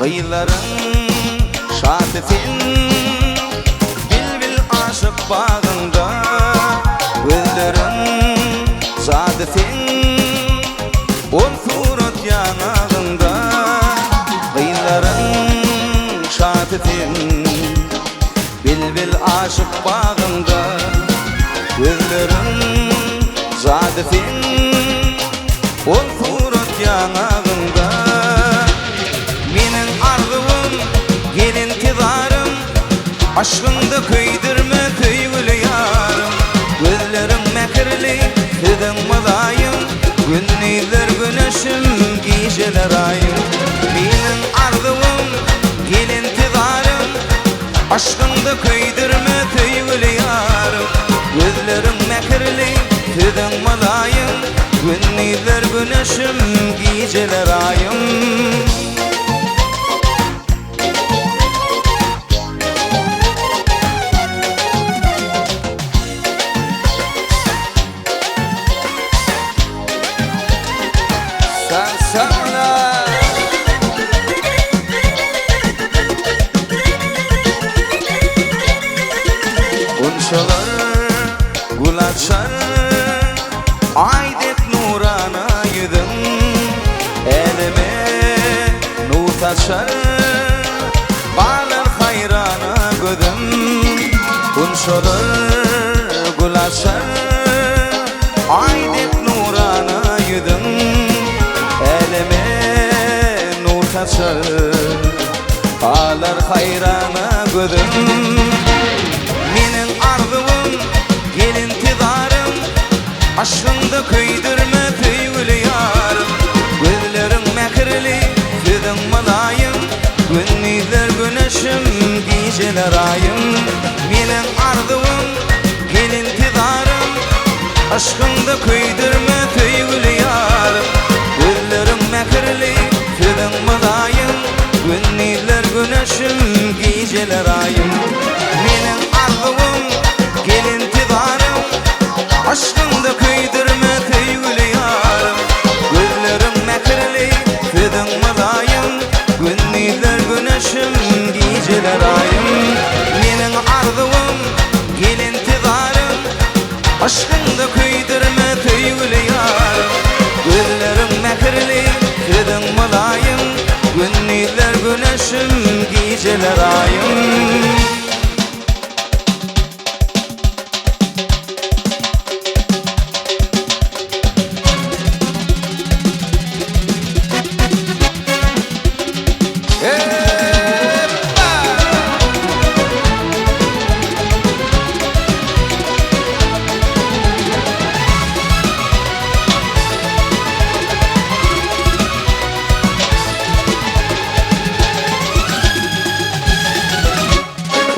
Kıyıların şatifin Bilbil aşık bağında Gözlerin zadifin Ol surat yanağında Kıyıların şatifin Bilbil aşık bağında Gözlerin zadifin Ol surat yanağında Menin arzum gelin tidarım Aşkında köydürme köygülü yarım Gözlerim mekirli Sidin mılayım Günneyler güneşim Giyceler ayım Menin arzum gelin tidarım Aşkında köydürme köygülü yarım Gözlerim mekirli Sidin mılayım Günneyler güneşim Giyceler ayım Unşalar, gul açar Aydet nurana yüdüm Elime nur taşar Bağlar hayrana gödüm Unşalar, gul açar Aydet nurana yüdüm Elime nur taşar Bağlar hayrana gödüm Menin arzum gelin tidarım Aşkında köydürme köygülü yarım Gözlerim mekirli Sidin mılayım Günneyler güneşim Giyceler ayım Menin arzum gelin tidarım Aşkında köydürme köygülü yarım Gözlerim mekirli Sidin mılayım Günneyler güneşim Giyceler ayım Menin arzum gelin tidarım Aşkında köydürme köygülü yarım Gözlerim mekirli Sidin mılayım Günneyler güneşim Giyceler ayım Menin arzum gelin tidarım Aşkında köydürme köygülü yarım Gözlerim mekirli Sidin mılayım Günneyler güneşim Giyceler ayım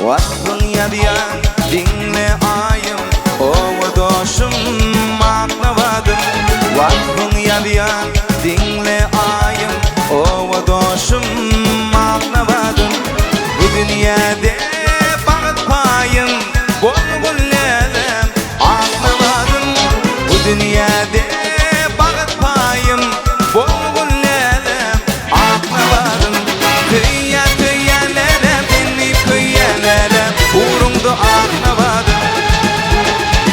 Vakfın yadiyan dinle ayım Oğu doşum maklavadım Vakfın yadiyan dinle ayım Oğu doşum maklavadım Bu dünyada bağıt payım Bol güllelem aklavadım Bu dünyada bağıt payım Bol güllelem aklavadım Kıyya kıyalelem Dinleyip kıyalelem Uğrumda aklavadım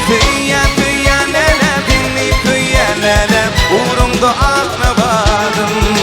Kıyya kıyalelem Dinleyip kıyalelem Uğrumda aklavadım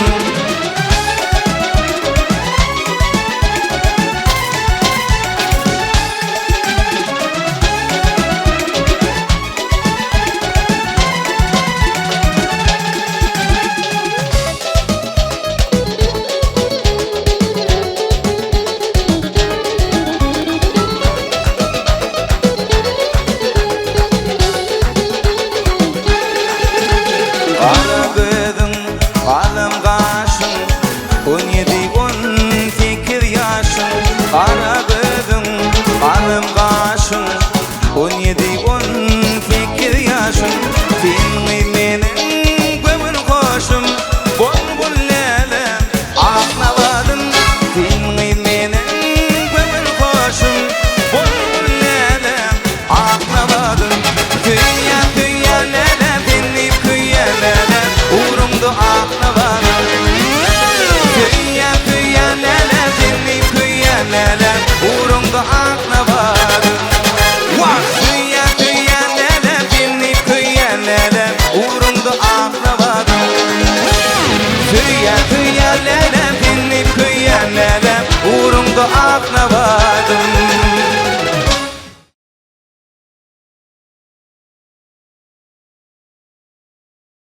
lelem uğrunda aklavadım. Tüyen tüyen lelem dinlip tüyen lelem uğrunda aklavadım. Tüyen tüyen lelem dinlip tüyen lelem uğrunda aklavadım.